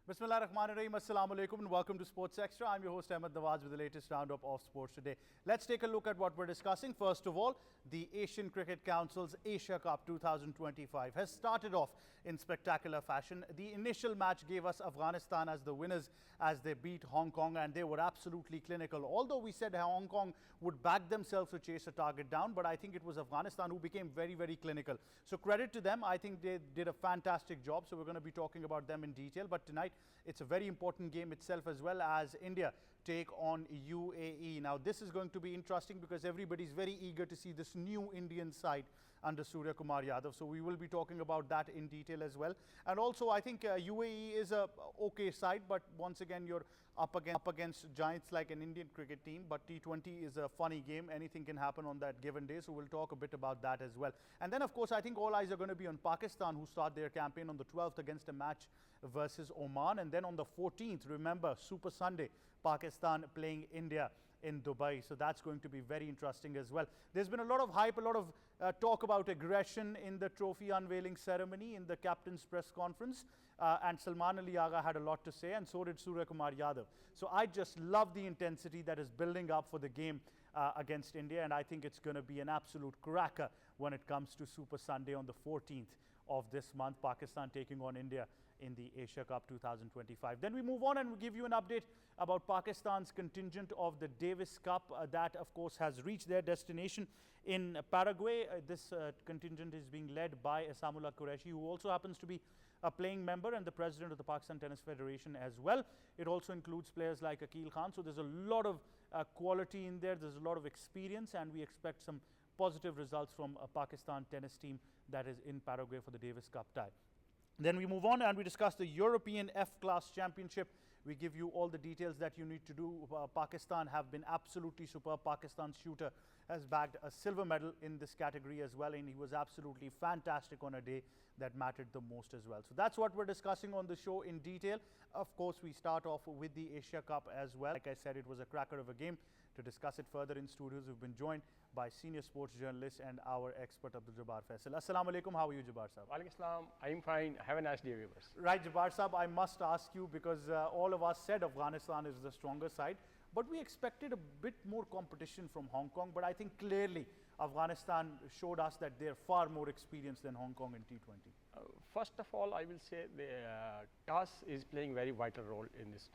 Bismillah ar-Rahman ar-Rahim. Assalamu alaikum and welcome to Sports Extra. I'm your host Ahmad Nawaz with the latest roundup of sports today. Let's take a look at what we're discussing. First of all, the Asian Cricket Council's Asia Cup 2025 has started off in spectacular fashion. The initial match gave us Afghanistan as the winners as they beat Hong Kong, and they were absolutely clinical. Although we said Hong Kong would back themselves to chase a target down, but I think it was Afghanistan who became very, very clinical. So credit to them. I think they did a fantastic job. So we're going to be talking about them in detail. But tonight, it's a very important game itself, as well as India take on UAE. Now, this is going to be interesting because everybody's very eager to see this new Indian side under Surya Kumar Yadav. So we will be talking about that in detail as well. And also, I think UAE is a okay side, but once again, you're up against giants like an Indian cricket team. But T20 is a funny game. Anything can happen on that given day. So we'll talk a bit about that as well. And then, of course, I think all eyes are going to be on Pakistan, who start their campaign on the 12th against a match versus Oman. And then on the 14th, remember, Super Sunday, Pakistan playing India in Dubai. So that's going to be very interesting as well. There's been a lot of hype, a lot of talk about aggression in the trophy unveiling ceremony, in the captain's press conference. And Salman Ali Agha had a lot to say, and so did Surya Kumar Yadav. So I just love the intensity that is building up for the game against India. And I think it's going to be an absolute cracker when it comes to Super Sunday on the 14th of this month, Pakistan taking on India in the Asia Cup 2025. Then we move on and we give you an update about Pakistan's contingent of the Davis Cup that, of course, has reached their destination in Paraguay. This contingent is being led by Asamullah Qureshi, who also happens to be a playing member and the president of the Pakistan Tennis Federation as well. It also includes players like Akil Khan. So there's a lot of quality in there. There's a lot of experience, and we expect some positive results from a Pakistan tennis team that is in Paraguay for the Davis Cup tie. Then we move on and we discuss the European F-Class Championship. We give you all the details that you need to do. Pakistan have been absolutely superb. Pakistan's shooter has bagged a silver medal in this category as well, and he was absolutely fantastic on a day that mattered the most as well. So that's what we're discussing on the show in detail. Of course, we start off with the Asia Cup as well. Like I said, it was a cracker of a game. To discuss it further in studios, we've been joined by senior sports journalist and our expert, Abdul Jabbar Faisal. Assalamu alaikum. How are you, Jabbar Sahab? Walaikum Assalam. I'm fine. Have a nice day, viewers. Right, Jabbar Sahab, I must ask you, because all of us said Afghanistan is the stronger side, but we expected a bit more competition from Hong Kong. But I think clearly Afghanistan showed us that they're far more experienced than Hong Kong in T20. First of all, I will say the toss is playing very vital role in this.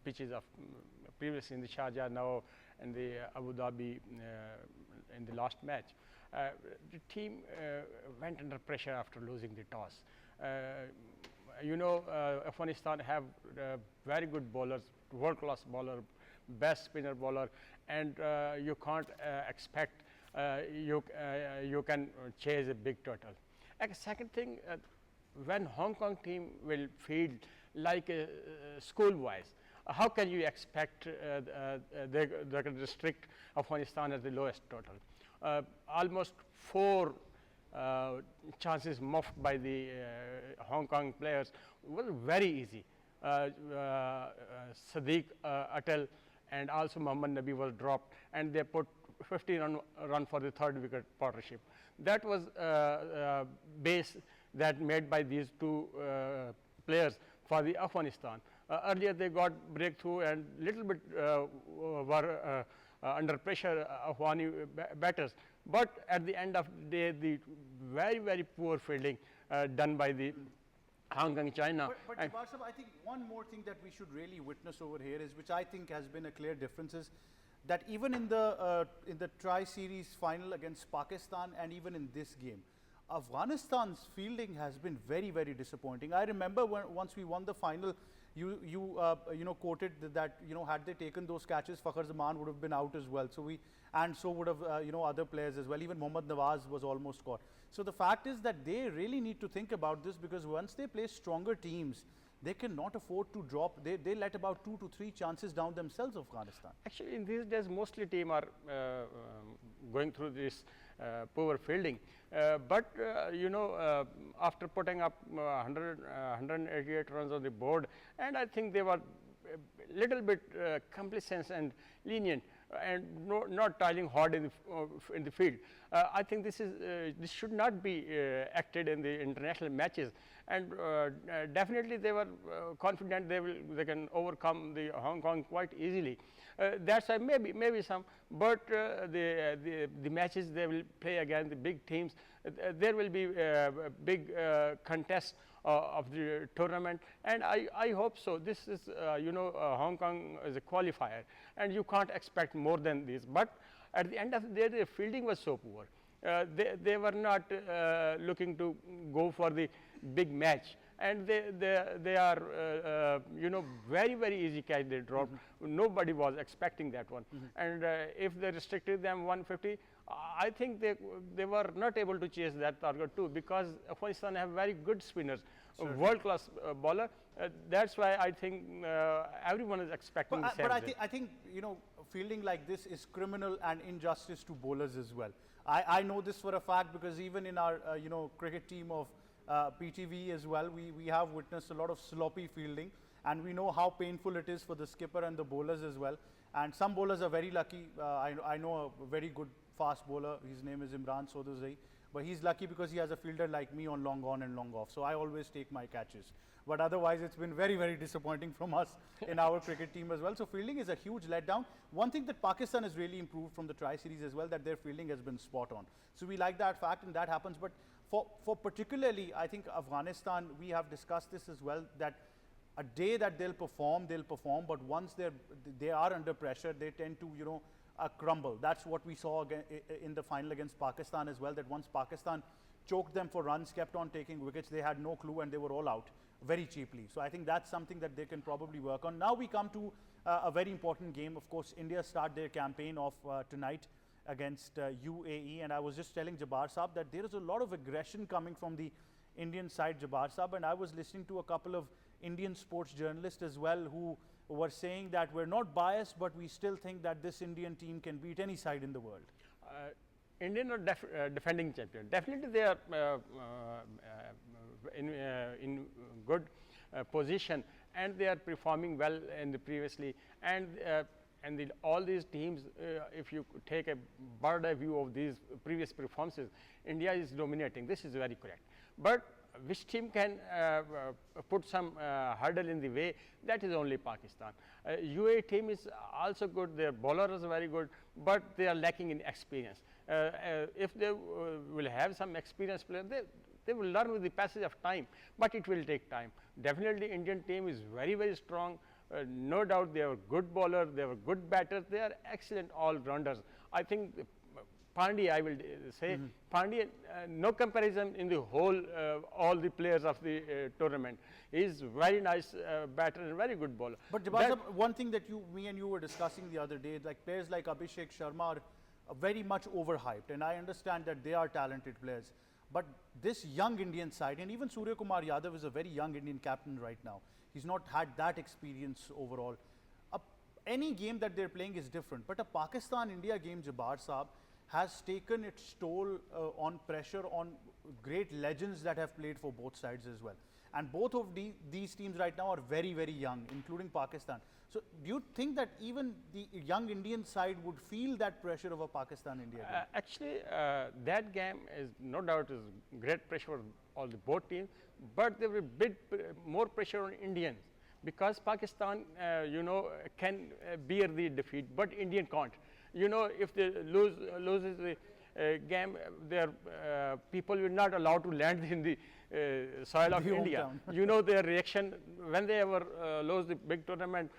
Pitches of previously in the Sharjah, now in the Abu Dhabi in the last match. The team went under pressure after losing the toss. Afghanistan have very good bowlers, world-class bowler, best spinner bowler, and you can't expect you can chase a big total. And second thing, when Hong Kong team will field like school-wise, how can you expect they can restrict Afghanistan at the lowest total? Almost 4 chances muffed by the Hong Kong players was very easy. Sadiq, Atal, and also Muhammad Nabi was dropped, and they put 15 run for the third wicket partnership. That was base that made by these two players for the Afghanistan. Earlier they got breakthrough and little bit were under pressure Afghani batters, but at the end of the day, the very, very poor fielding done by the Hong Kong, China. But Jabbar Sahab, I think one more thing that we should really witness over here is, which I think has been a clear difference, is that even in the tri-series final against Pakistan and even in this game, Afghanistan's fielding has been very, very disappointing. I remember once we won the final, you quoted that had they taken those catches, Fakhar Zaman would have been out as well. So so would have other players as well. Even Mohammad Nawaz was almost caught. So the fact is that they really need to think about this, because once they play stronger teams, they cannot afford to drop. They let about 2 to 3 chances down themselves, Afghanistan. Actually, in these days, mostly team are going through this poor fielding. But after putting up 188 runs on the board, and I think they were a little bit complacent and lenient. and not tiling hard in the field. I think this should not be acted in the international matches, and definitely they were confident they can overcome the Hong Kong quite easily. That's why maybe some, but the matches they will play against the big teams, there will be big contest of the tournament, and I hope so. This is Hong Kong is a qualifier, and you can't expect more than this. But at the end of the day, their fielding was so poor. They were not looking to go for the big match, and they are very easy catch they dropped. Nobody was expecting that one, and if they restricted them 150, I think they were not able to chase that target too, because Afghanistan have very good spinners, world class bowler. That's why I think everyone is expecting the same. But I think fielding like this is criminal and injustice to bowlers as well. I know this for a fact, because even in our cricket team of PTV as well, we have witnessed a lot of sloppy fielding, and we know how painful it is for the skipper and the bowlers as well. And some bowlers are very lucky. I know a very good fast bowler. His name is Imran Sodozai, but he's lucky because he has a fielder like me on long on and long off. So I always take my catches. But otherwise, it's been very disappointing from us in our cricket team as well. So fielding is a huge letdown. One thing that Pakistan has really improved from the Tri-Series as well, that their fielding has been spot on. So we like that fact, and that happens. But for particularly, I think Afghanistan, we have discussed this as well, that a day that they'll perform, but once they are under pressure, they tend to, crumble. That's what we saw in the final against Pakistan as well, that once Pakistan choked them for runs, kept on taking wickets, they had no clue and they were all out very cheaply. So I think that's something that they can probably work on. Now we come to a very important game. Of course, India start their campaign of tonight against UAE, and I was just telling Jabbar Saab that there is a lot of aggression coming from the Indian side, Jabbar Saab, and I was listening to a couple of Indian sports journalists as well who were saying that we're not biased, but we still think that this Indian team can beat any side in the world. Indian are defending champion. Definitely they are in good position, and they are performing well in the previously. And all these teams, if you take a bird's eye view of these previous performances, India is dominating. This is very correct. But which team can put some hurdle in the way? That is only Pakistan. UAE team is also good. Their bowlers are very good, but they are lacking in experience. If they will have some experienced players, they will learn with the passage of time, but it will take time. Definitely Indian team is very strong. No doubt they are good bowlers, they are good batters, they are excellent all-rounders. I think Pandya, I will say, Pandya, no comparison in the whole, all the players of the tournament. He is very nice batter and very good bowler. But Jabbar, one thing that me and you were discussing the other day, like players like Abhishek Sharma are very much overhyped, and I understand that they are talented players. But this young Indian side, and even Surya Kumar Yadav is a very young Indian captain right now. He's not had that experience overall. Any game that they're playing is different, but a Pakistan-India game, Jabbar Saab, has taken its toll on pressure on great legends that have played for both sides as well. And both of these teams right now are very young, including Pakistan. So do you think that even the young Indian side would feel that pressure of a Pakistan-India game? Actually, that game is no doubt is great pressure on all the both teams, but there will be bit more pressure on Indians, because Pakistan, can bear the defeat, but Indian can't. If they loses the game, their people will not allow to land in the soil of India. Their reaction when they ever lose the big tournament,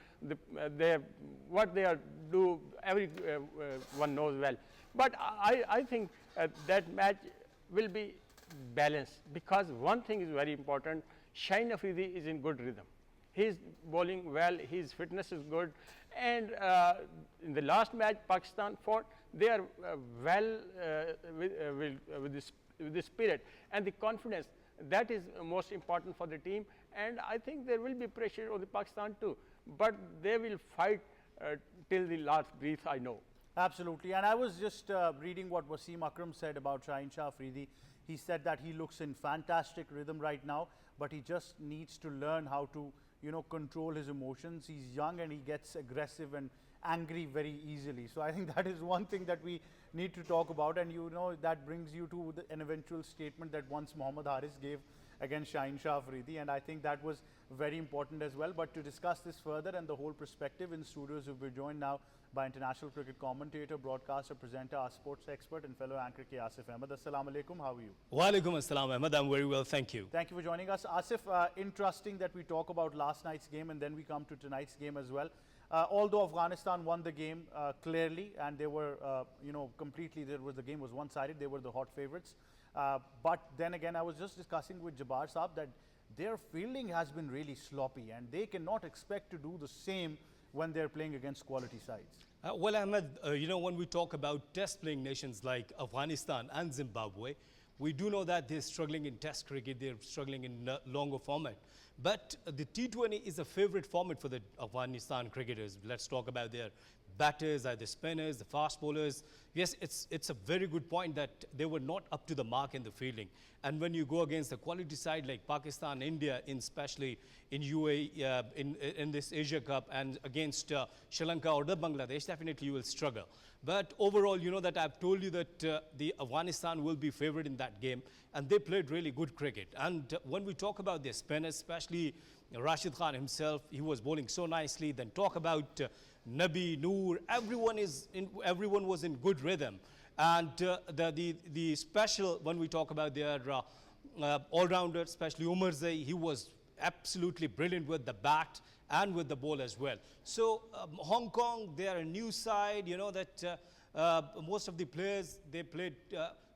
what they are do, everyone knows well. But I think that match will be balanced, because one thing is very important. Shaheen Afridi is in good rhythm. He is bowling well, his fitness is good, and in the last match Pakistan fought, they are well with the spirit and the confidence. That is most important for the team, and I think there will be pressure on the Pakistan too, but they will fight till the last breath, I know. Absolutely, and I was just reading what Wasim Akram said about Shaheen Afridi. He said that he looks in fantastic rhythm right now, but he just needs to learn how to control his emotions. He's young and he gets aggressive and angry very easily. So I think that is one thing that we need to talk about, and you know that brings you to an eventual statement that once Mohammad Haris gave against Shaheen Shah Afridi, and I think that was very important as well. But to discuss this further and the whole perspective in studios, we'll be joined now by international cricket commentator, broadcaster, presenter, our sports expert and fellow anchor K Asif Ahmed. Assalamu alaikum, how are you? Wa alaikum assalam, Ahmad. I'm very well, thank you. Thank you for joining us. Asif, interesting that we talk about last night's game and then we come to tonight's game as well. Although Afghanistan won the game clearly, and they were, completely, the game was one-sided, they were the hot favorites. But then again, I was just discussing with Jabbar Saab that their fielding has been really sloppy and they cannot expect to do the same when they're playing against quality sides. Well, Ahmed, when we talk about test playing nations like Afghanistan and Zimbabwe, we do know that they're struggling in test cricket, they're struggling in longer format. But the T20 is a favorite format for the Afghanistan cricketers. Let's talk about their batters, the spinners, the fast bowlers. Yes, it's a very good point that they were not up to the mark in the fielding. And when you go against the quality side like Pakistan, India, especially in UAE, in this Asia Cup, and against Sri Lanka or the Bangladesh, definitely you will struggle. But overall, you know that I've told you that the Afghanistan will be favored in that game, and they played really good cricket. And when we talk about their spinners, especially Rashid Khan himself, he was bowling so nicely. Then talk about Nabi, Noor, everyone was in good rhythm. And the special, when we talk about their all-rounder, especially Umar Zai, he was absolutely brilliant with the bat and with the ball as well. So Hong Kong, they are a new side, you know that most of the players, they played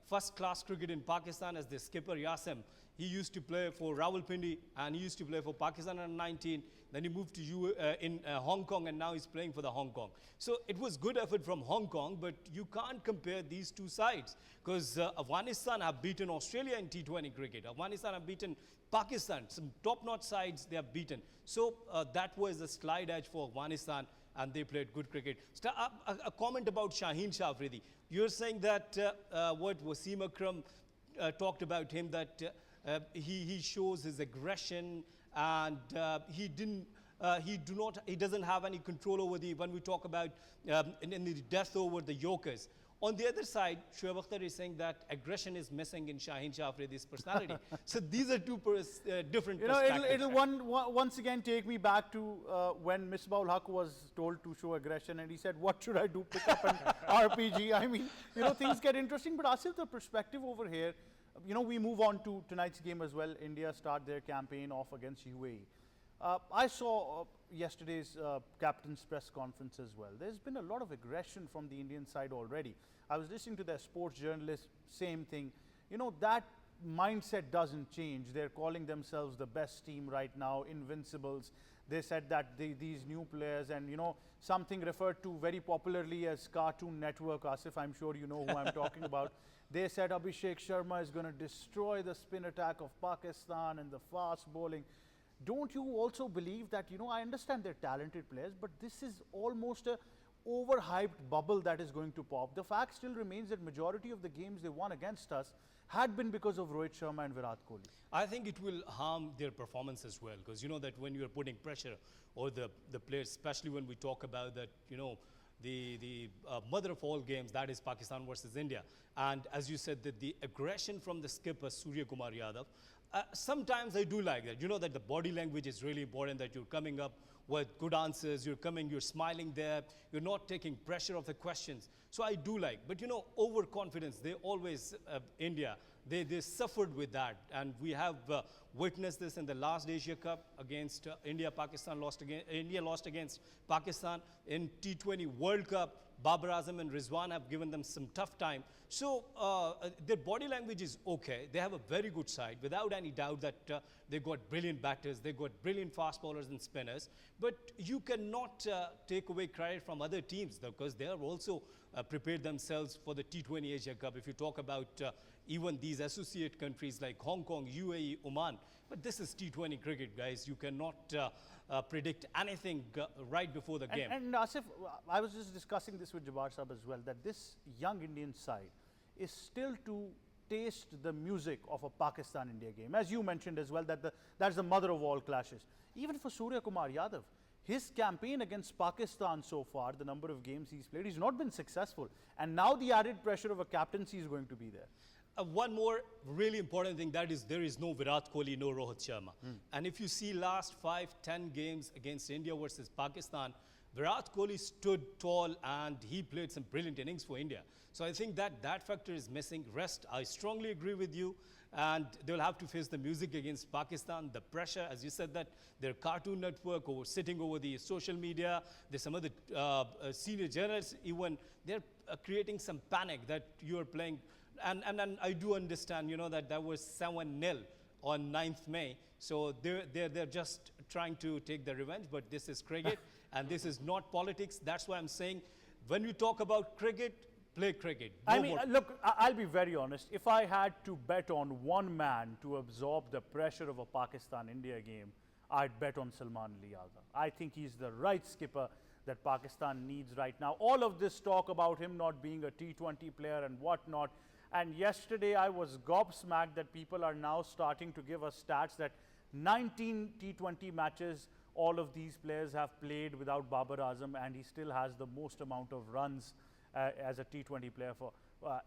first-class cricket in Pakistan as the skipper Yasim. He used to play for Rawalpindi and he used to play for Pakistan under 19. Then he moved to Hong Kong and now he's playing for the Hong Kong. So it was good effort from Hong Kong, but you can't compare these two sides because Afghanistan have beaten Australia in T20 cricket. Afghanistan have beaten Pakistan, some top-notch sides they have beaten. So that was a slight edge for Afghanistan and they played good cricket. A comment about Shaheen Shah Afridi. You're saying that what Wasim Akram talked about him, that he shows his aggression and he doesn't have any control over when we talk about in the death over the Yorkers. On the other side, Shoaib Akhtar is saying that aggression is missing in Shaheen Shah Afridi's personality. So these are two different perspectives. It'll once again take me back to when Misbah-ul Haq was told to show aggression and he said, what should I do, pick up an RPG? I mean, things get interesting. But Asif, the perspective over here, we move on to tonight's game as well. India start their campaign off against UAE. I saw yesterday's captain's press conference as well. There's been a lot of aggression from the Indian side already. I was listening to their sports journalist, same thing. That mindset doesn't change. They're calling themselves the best team right now, invincibles. They said that these new players and, something referred to very popularly as Cartoon Network, Asif, I'm sure you know who I'm talking about. They said Abhishek Sharma is going to destroy the spin attack of Pakistan and the fast bowling. Don't you also believe that, I understand they're talented players, but this is almost a overhyped bubble that is going to pop. The fact still remains that majority of the games they won against us had been because of Rohit Sharma and Virat Kohli. I think it will harm their performance as well, because you know that when you are putting pressure on the players, especially when we talk about that, the mother of all games, that is Pakistan versus India. And as you said, that the aggression from the skipper, Surya Kumar Yadav, sometimes I do like that. You know that the body language is really important, that you're coming up with good answers, you're smiling there, you're not taking pressure of the questions. So I do like, but overconfidence, they always, India, they suffered with that. And we have witnessed this in the last Asia Cup against India. India lost against Pakistan. In T20 World Cup, Babar Azam and Rizwan have given them some tough time. So their body language is okay. They have a very good side, without any doubt that they got brilliant batters, they got brilliant fast bowlers and spinners. But you cannot take away credit from other teams, because they have also prepared themselves for the T20 Asia Cup. If you talk about even these associate countries like Hong Kong, UAE, Oman. But this is T20 cricket, guys. You cannot predict anything right before the game. And Asif, I was just discussing this with Jabbar Sahab as well, that this young Indian side is still to taste the music of a Pakistan-India game. As you mentioned as well, that that's the mother of all clashes. Even for Surya Kumar Yadav, his campaign against Pakistan so far, the number of games he's played, he's not been successful. And now the added pressure of a captaincy is going to be there. One more really important thing, that is there is no Virat Kohli, no Rohit Sharma. And if you see last 5-10 games against India versus Pakistan, Virat Kohli stood tall and he played some brilliant innings for India. So I think that that factor is missing. Rest, I strongly agree with you. And they'll have to face the music against Pakistan, the pressure, as you said, that their Cartoon Network or sitting over the social media, there's some other senior journalists even, they're creating some panic that you are playing. And I do understand, you know, that was 7-0 on 9th May. So they're just trying to take their revenge, but this is cricket and this is not politics. That's why I'm saying when we talk about cricket, play cricket. I mean, look, I'll be very honest. If I had to bet on one man to absorb the pressure of a Pakistan-India game, I'd bet on Salman Ali Agha. I think he's the right skipper that Pakistan needs right now. All of this talk about him not being a T20 player and whatnot. And yesterday I was gobsmacked that people are now starting to give us stats that 19 T20 matches all of these players have played without Babar Azam, and he still has the most amount of runs as a T20 player for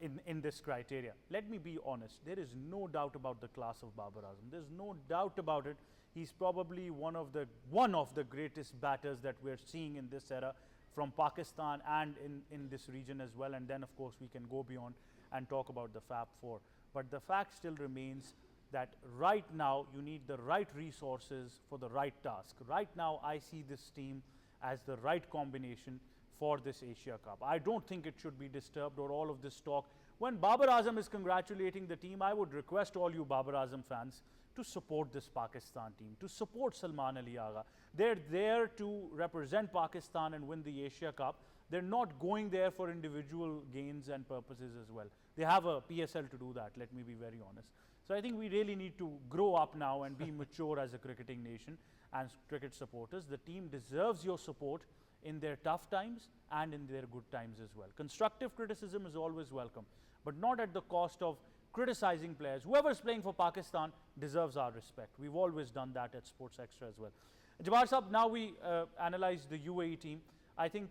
in this criteria. Let me be honest, there is no doubt about the class of Babar Azam. There's no doubt about it. He's probably one of the greatest batters that we're seeing in this era from Pakistan and in this region as well. And then of course we can go beyond and talk about the Fab Four. But the fact still remains that right now you need the right resources for the right task. Right now I see this team as the right combination for this Asia Cup. I don't think it should be disturbed or all of this talk. When Babar Azam is congratulating the team, I would request all you Babar Azam fans to support this Pakistan team, to support Salman Ali Agha. They're there to represent Pakistan and win the Asia Cup. They're not going there for individual gains and purposes as well. They have a PSL to do that, let me be very honest. So I think we really need to grow up now and be mature as a cricketing nation and cricket supporters. The team deserves your support in their tough times and in their good times as well. Constructive criticism is always welcome, but not at the cost of criticizing players. Whoever's playing for Pakistan deserves our respect. We've always done that at Sports Extra as well. Jabbar Sahab, now we analyze the UAE team. I think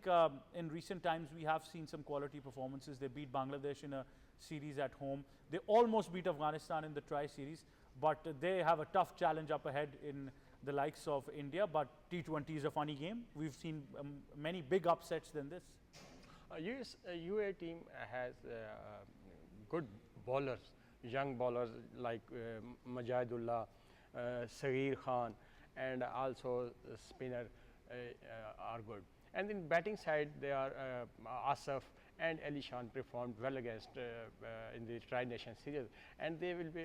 in recent times we have seen some quality performances. They beat Bangladesh in a series at home. They almost beat Afghanistan in the tri-series, but they have a tough challenge up ahead in the likes of India. But T20 is a funny game. We've seen many big upsets than this. UAE team has good bowlers, young bowlers like Majidullah, Saeed Khan, and also spinner are good. And in batting side, they are Asif and Ali Shan performed well against in the Tri-Nation series, and they will be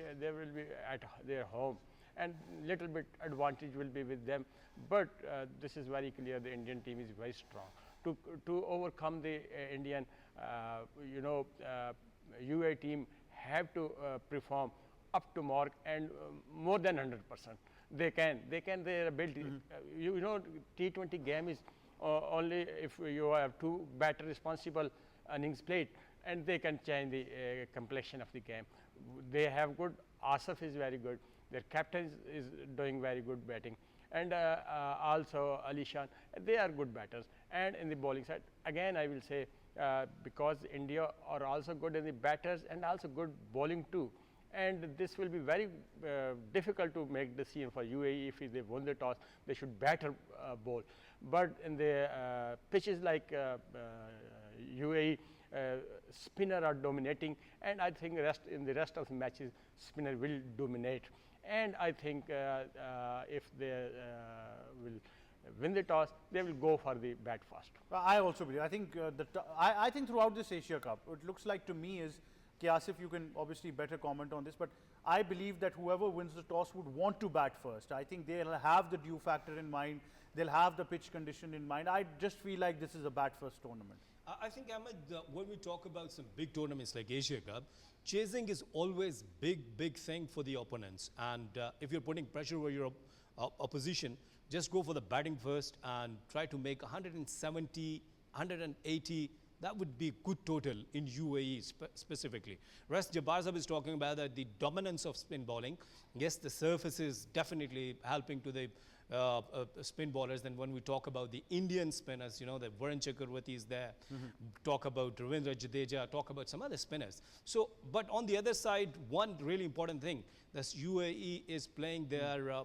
at their home, and little bit advantage will be with them. But this is very clear. The Indian team is very strong to overcome the Indian, UAE team have to perform up to mark and more than 100%. They can their ability. T20 game is only if you have two batter responsible innings played, and they can change the complexion of the game. They have good. Asif is very good. Their captain is doing very good batting, and also Ali Shan. They are good batters. And in the bowling side, again I will say because India are also good in the batters and also good bowling too. And this will be very difficult to make decision for UAE. If they won the toss, they should batter bowl. But in the pitches like UAE, spinner are dominating, and I think in the rest of the matches, spinner will dominate. And I think if they will win the toss, they will go for the bat first. I also believe. I think I think throughout this Asia Cup, it looks like to me is, K Asif, you can obviously better comment on this, but I believe that whoever wins the toss would want to bat first. I think they'll have the dew factor in mind. They'll have the pitch condition in mind. I just feel like this is a bat first tournament. I think, Ahmed, when we talk about some big tournaments like Asia Cup, chasing is always big thing for the opponents. And if you're putting pressure over your opposition, just go for the batting first and try to make 170, 180. That would be a good total in UAE specifically. Rest Jabbar Sahab is talking about that the dominance of spin bowling. Yes, the surface is definitely helping to the spin bowlers. Then when we talk about the Indian spinners, you know, the Varun Chakravarti is there. Talk about Ravindra Jadeja, talk about some other spinners. So, but on the other side, one really important thing, that's UAE is playing their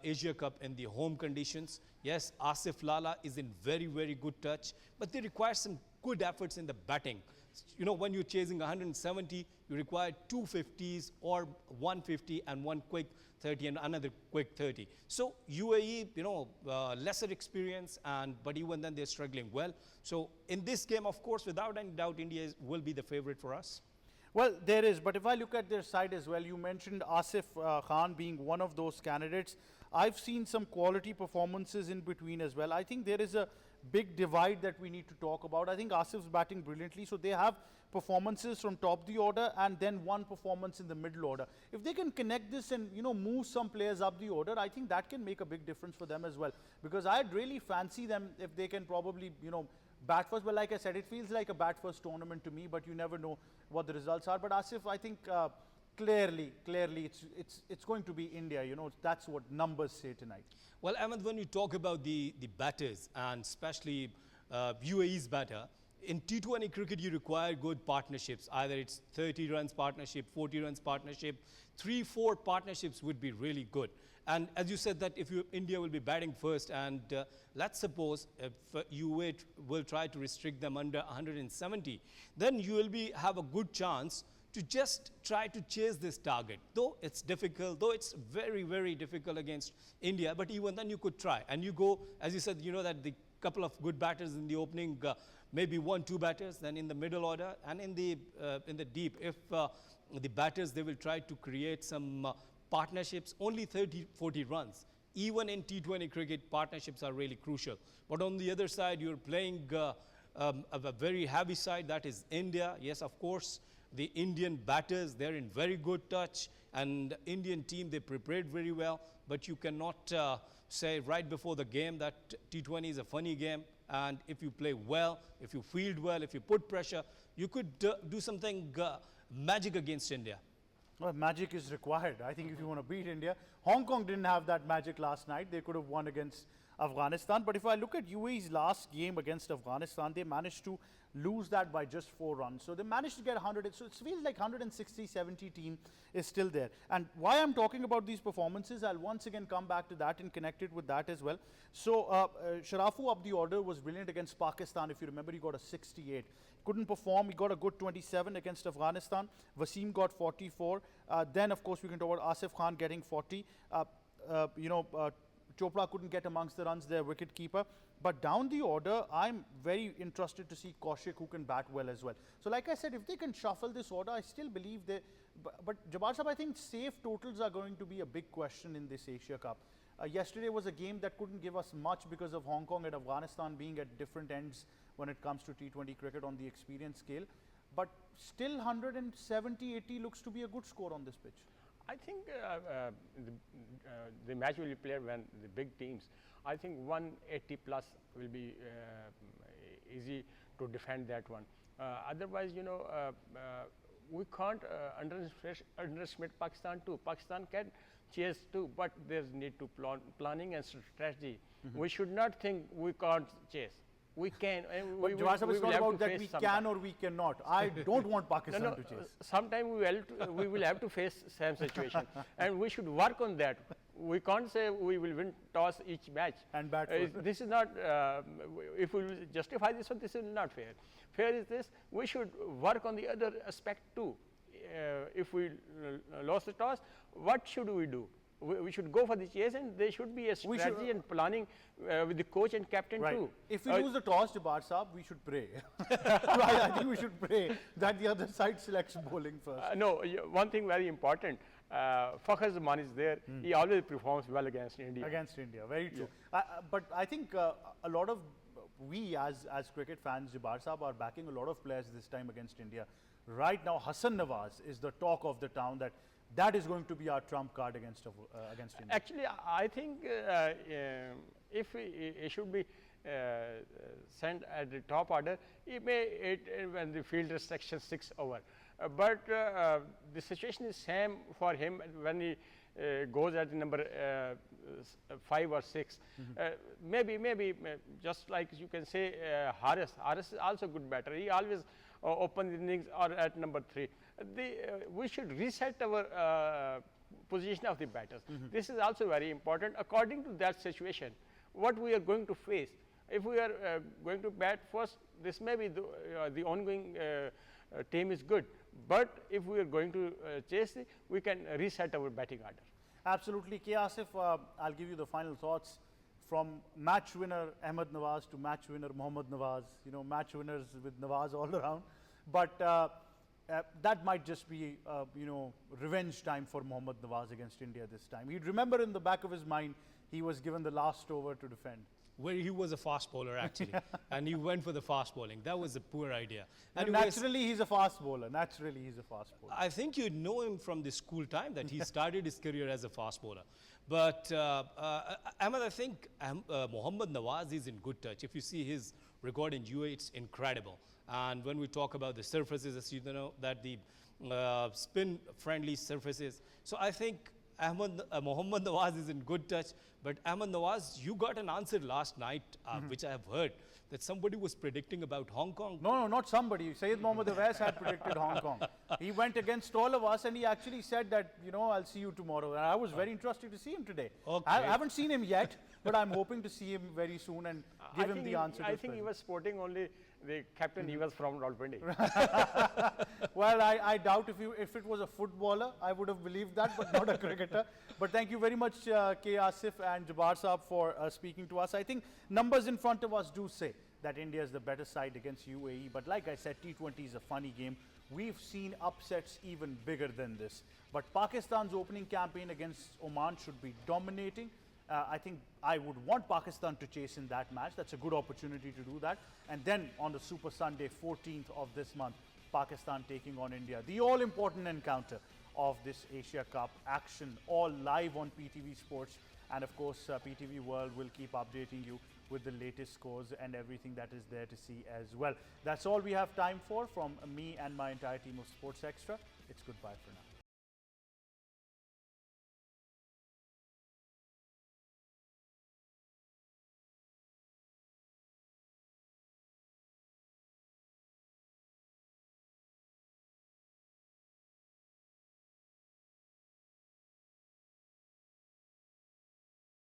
Asia Cup in the home conditions. Yes, Asif Lala is in very, very good touch, but they require some good efforts in the batting. You know, when you're chasing 170, you require 250s or 150 and one quick 30 and another quick 30. So UAE, you know, lesser experience, but even then they're struggling well. So in this game, of course, without any doubt, India will be the favorite for us. Well, there is, but if I look at their side as well, you mentioned Asif Khan being one of those candidates. I've seen some quality performances in between as well. I think there is a big divide that we need to talk about. I think Asif's batting brilliantly, so they have performances from top the order and then one performance in the middle order. If they can connect this and, you know, move some players up the order, I think that can make a big difference for them as well. Because I'd really fancy them if they can probably, you know, bat first. But like I said, it feels like a bat first tournament to me, but you never know what the results are. But Asif, I think clearly it's going to be India. You know, that's what numbers say tonight. Well, Ahmed, when you talk about the batters and especially UAE's batter, in T20 cricket you require good partnerships. Either it's 30 runs partnership, 40 runs partnership, 3-4 partnerships would be really good. And as you said that if India will be batting first, and let's suppose if you will try to restrict them under 170, then you will have a good chance to just try to chase this target. Though it's difficult, though it's very, very difficult against India, but even then you could try. And you go, as you said, you know that the couple of good batters in the opening, maybe 1-2 batters, then in the middle order and in the deep. If the batters, they will try to create some partnerships, only 30-40 runs. Even in T20 cricket, partnerships are really crucial. But on the other side, you're playing a very heavy side, that is India. Yes, of course, the Indian batters, they're in very good touch, and the Indian team, they prepared very well, but you cannot say right before the game that T20 is a funny game, and if you play well, if you field well, if you put pressure, you could do something magic against India. Well, magic is required. I think if you want to beat India, Hong Kong didn't have that magic last night. They could have won against Afghanistan. But if I look at UAE's last game against Afghanistan, they managed to lose that by just 4 runs. So they managed to get 100. So it feels like 160-70 team is still there. And why I'm talking about these performances, I'll once again come back to that and connect it with that as well. So Sharafu up the order was brilliant against Pakistan. If you remember, he got a 68. Couldn't perform. He got a good 27 against Afghanistan. Wasim got 44. Then, of course, we can talk about Asif Khan getting 40. Chopra couldn't get amongst the runs, their wicket keeper. But down the order, I'm very interested to see Kaushik, who can bat well as well. So like I said, if they can shuffle this order, I still believe they... But Jabbar Sahab, I think safe totals are going to be a big question in this Asia Cup. Yesterday was a game that couldn't give us much because of Hong Kong and Afghanistan being at different ends when it comes to T20 cricket on the experience scale. But still 170-80 looks to be a good score on this pitch. I think the match will be played when the big teams. I think 180 plus will be easy to defend that one. Otherwise, you know, we can't underestimate Pakistan too. Pakistan can chase too, but there's need to planning and strategy. We should not think we can't chase. We can. And but Jabbar Sahab, it's not about that we can or we cannot. I don't want Pakistan to chase. Sometime we will have to face same situation, and we should work on that. We can't say we will win toss each match. And bat this is not, if we will justify this one, this is not fair. Fair is this, we should work on the other aspect too. If we lost the toss, what should we do? We should go for the chase, and there should be a strategy and planning with the coach and captain too. If we lose the toss, Jabbar Sahab, we should pray. I think we should pray that the other side selects bowling first. No, one thing very important, Fakhar Zaman is there. He always performs well against India. Against India, very true. Yeah. But I think a lot of we as cricket fans, Jabbar Sahab, are backing a lot of players this time against India. Right now, Hassan Nawaz is the talk of the town, that is going to be our trump card against India. Actually, I think if it should be sent at the top order, when the field restriction 6 over. But the situation is same for him when he goes at the number 5 or 6. Maybe just like you can say Haris is also good batter. He always opens the innings or at number 3. We should reset our position of the batters. This is also very important according to that situation, what we are going to face. If we are going to bat first, this may be the ongoing team is good. But if we are going to chase it, we can reset our batting order. Absolutely. K Asif, I'll give you the final thoughts. From match winner Ahmed Nawaz to match winner Mohammad Nawaz, you know, match winners with Nawaz all around. But that might just be, you know, revenge time for Mohammad Nawaz against India this time. He'd remember in the back of his mind, he was given the last over to defend. Where he was a fast bowler actually, and he went for the fast bowling. That was a poor idea. And naturally, he's a fast bowler. Naturally, he's a fast bowler. I think you know him from the school time that he started his career as a fast bowler. But Ahmed, I think Mohammad Nawaz is in good touch. If you see his record in UAE, it's incredible. And when we talk about the surfaces, as you know, that the spin-friendly surfaces. So I think Mohammad Nawaz is in good touch. But Ahmed Nawaz, you got an answer last night, which I have heard, that somebody was predicting about Hong Kong. No, not somebody. Syed Mohammad Awais had predicted Hong Kong. He went against all of us and he actually said that, you know, I'll see you tomorrow. And I was very interested to see him today. Okay. I haven't seen him yet, but I'm hoping to see him very soon and give him the answer. I think he was sporting only the captain. He was from Rawalpindi. Well, I doubt if it was a footballer, I would have believed that, but not a cricketer. But thank you very much, K Asif and Jabbar Saab, for speaking to us. I think numbers in front of us do say that India is the better side against UAE. But like I said, T20 is a funny game. We've seen upsets even bigger than this. But Pakistan's opening campaign against Oman should be dominating. I think I would want Pakistan to chase in that match. That's a good opportunity to do that. And then on the Super Sunday, 14th of this month, Pakistan taking on India. The all-important encounter of this Asia Cup action, all live on PTV Sports. And of course, PTV World will keep updating you with the latest scores and everything that is there to see as well. That's all we have time for from me and my entire team of Sports Extra. It's goodbye for now.